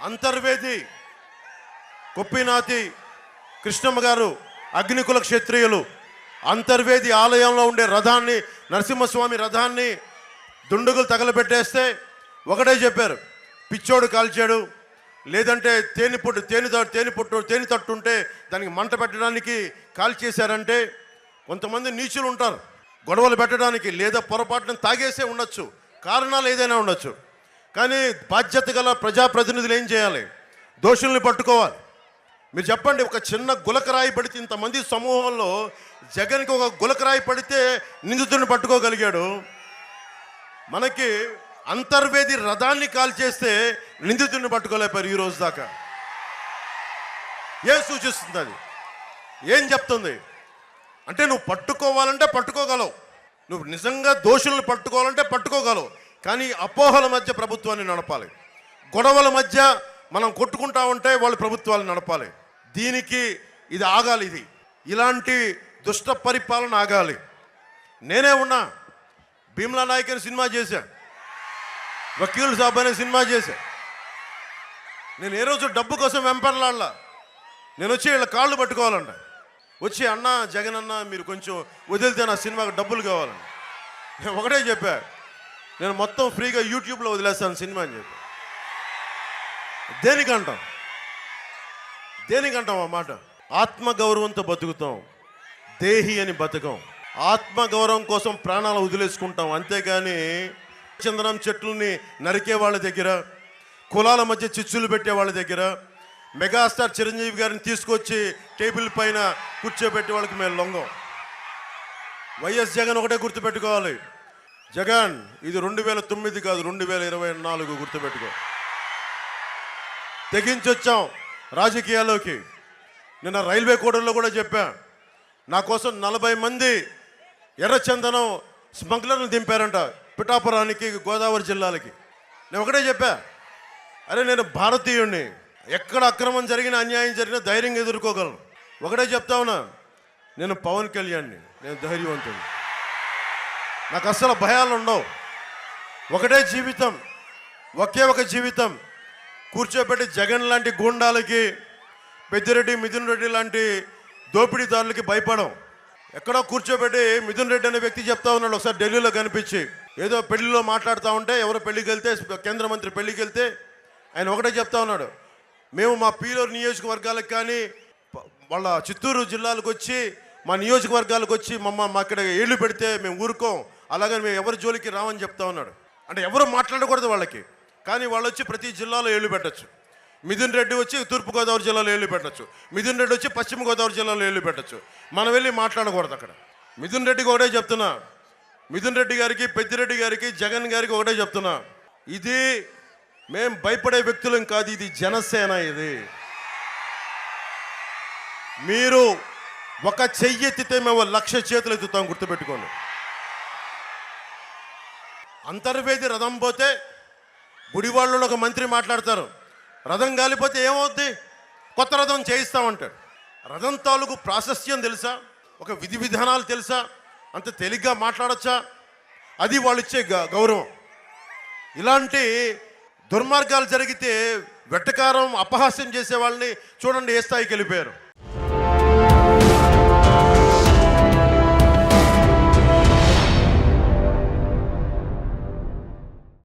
అంతర్వేది కొప్పినాతి కృష్ణమ్మ గారు అగ్నికుల క్షత్రియులు అంతర్వేది ఆలయంలో ఉండే రథాన్ని, నరసింహస్వామి రథాన్ని దుండుగులు తగలబెట్టేస్తే ఒకటే చెప్పారు, పిచ్చోడు కాల్చాడు, లేదంటే తేనె తట్టుంటే దానికి మంట పెట్టడానికి కాల్చేశారంటే కొంతమంది నీచులు ఉంటారు గొడవలు పెట్టడానికి, లేదా పొరపాటున తాగేసే ఉండొచ్చు, కారణాలు ఏదైనా ఉండొచ్చు. కానీ బాధ్యత గల ప్రజాప్రతినిధులు ఏం చేయాలి? దోషుల్ని పట్టుకోవాలి. మీరు చెప్పండి, ఒక చిన్న గులకరాయి పడితే ఇంతమంది సమూహంలో జగన్కి ఒక గులకరాయి పడితే నిందితుడిని పట్టుకోగలిగాడు. మనకి అంతర్వేది రథాన్ని కాల్చేస్తే నిందితుడిని పట్టుకోలేపారు ఈ రోజు దాకా. ఏం సూచిస్తుంది అది? ఏం చెప్తుంది అంటే నువ్వు పట్టుకోవాలంటే పట్టుకోగలవు, నువ్వు నిజంగా దోషులను పట్టుకోవాలంటే పట్టుకోగలవు. కానీ అపోహల మధ్య ప్రభుత్వాన్ని నడపాలి, గొడవల మధ్య మనం కొట్టుకుంటా ఉంటే వాళ్ళు ప్రభుత్వాలు నడపాలి. దీనికి ఇది ఆగాలి, ఇలాంటి దుష్ట పరిపాలన ఆగాలి. నేనే ఉన్నా, భీమ్లా నాయక్ అని సినిమా చేశా, వకీల్ సాబ్ అనే సినిమా చేశా. నేను ఏ రోజు డబ్బు కోసం వెంపర్లాడలా. నేను వచ్చి వీళ్ళ కాళ్ళు పట్టుకోవాలంట, వచ్చి అన్న జగన్ అన్న మీరు కొంచెం వదిలితే నా సినిమాకి డబ్బులు కావాలని. నేను ఒకటే చెప్పా, నేను మొత్తం ఫ్రీగా యూట్యూబ్లో వదిలేస్తాను సినిమా అని చెప్పి. దేనికంటాం ఆ మాట? ఆత్మగౌరవంతో బతుకుతాం, దేహి అని బతకం. ఆత్మగౌరవం కోసం ప్రాణాలు వదిలేసుకుంటాం, అంతేగాని చందనం చెట్లని నరికే వాళ్ళ దగ్గర, కులాల మధ్య చిచ్చులు పెట్టే వాళ్ళ దగ్గర, మెగాస్టార్ చిరంజీవి గారిని తీసుకొచ్చి టేబుల్ పైన కూర్చోబెట్టే వాళ్ళకి మేము లొంగం. వైఎస్ జగన్ ఒకటే గుర్తుపెట్టుకోవాలి, జగన్ ఇది 2009 కాదు 2024 గుర్తుపెట్టుకో. తెగించొచ్చాం రాజకీయాల్లోకి. నిన్న రైల్వే కోడల్లో కూడా చెప్పా, నా కోసం 40 మంది ఎర్రచందనం స్మగ్లర్లు దింపారంట పిఠాపురానికి, గోదావరి జిల్లాలకి. నేను ఒకటే చెప్పా, అరే నేను భారతీయుడిని, ఎక్కడ అక్రమం జరిగినా అన్యాయం జరిగినా ధైర్యంగా ఎదుర్కోగలను. ఒకటే చెప్తా ఉన్నా, నేను పవన్ కళ్యాణ్ని, నేను ధైర్యవంతుని, నాకు అస్సలు భయాలు ఉండవు. ఒకటే జీవితం, ఒకే ఒక జీవితం. కూర్చోబెట్టి జగన్ లాంటి గూండాలకి, పెద్దిరెడ్డి మిథున్ రెడ్డి లాంటి దోపిడీదారులకి భయపడం. ఎక్కడో కూర్చోబెట్టి మిథున్ రెడ్డి అనే వ్యక్తి చెప్తా ఉన్నాడు, ఒకసారి ఢిల్లీలో కనిపించి ఏదో పెళ్లిలో మాట్లాడుతూ ఉంటే, ఎవరో పెళ్లికి వెళ్తే, కేంద్ర మంత్రి పెళ్లికి వెళ్తే ఆయన ఒకటే చెప్తా ఉన్నాడు, మేము మా పీలూరు నియోజకవర్గాలకు కానీ వాళ్ళ చిత్తూరు జిల్లాలకు వచ్చి మా నియోజకవర్గాలకు వచ్చి మా అక్కడ ఏళ్ళు పెడితే మేము ఊరుకోం, అలాగని మేము ఎవరి జోలికి రామని చెప్తా ఉన్నాడు. అంటే ఎవరు మాట్లాడకూడదు వాళ్ళకి, కానీ వాళ్ళు వచ్చి ప్రతి జిల్లాలో ఏళ్ళు పెట్టచ్చు. మిథున్ రెడ్డి వచ్చి తూర్పుగోదావరి జిల్లాలో ఏళ్ళు పెట్టచ్చు, మిథున్ రెడ్డి వచ్చి పశ్చిమ గోదావరి జిల్లాలో ఏళ్ళు పెట్టచ్చు. మనం వెళ్ళి మాట్లాడకూడదు అక్కడ. మిథున్ రెడ్డికి ఒకటే చెప్తున్నా, మిథున్ రెడ్డి గారికి, పెద్దిరెడ్డి గారికి, జగన్ గారికి ఒకటే చెప్తున్నా, ఇది మేం భయపడే వ్యక్తులం కాదు, ఇది జనసేన. ఇది మీరు ఒక చెయ్యి ఎత్తితే మేము 1,00,000 చేతులు ఎత్తుతాం, గుర్తుపెట్టుకోండి. అంతర్వేది రథం పోతే గుడివాళ్ళలో ఒక మంత్రి మాట్లాడతారు, రథం గాలిపోతే ఏమవుద్ది, కొత్త రథం చేయిస్తామంటాడు. రథం తాలూకు ప్రాశస్త్యం తెలుసా? ఒక విధి విధానాలు తెలుసా? అంత తేలిగ్గా మాట్లాడచ్చా? అది వాళ్ళు ఇచ్చే గౌరవం. ఇలాంటి దుర్మార్గాలు జరిగితే వెట్టకారం అపహాస్యం చేసే వాళ్ళని చూడండి ఏ స్థాయికి వెళ్ళిపోయారు.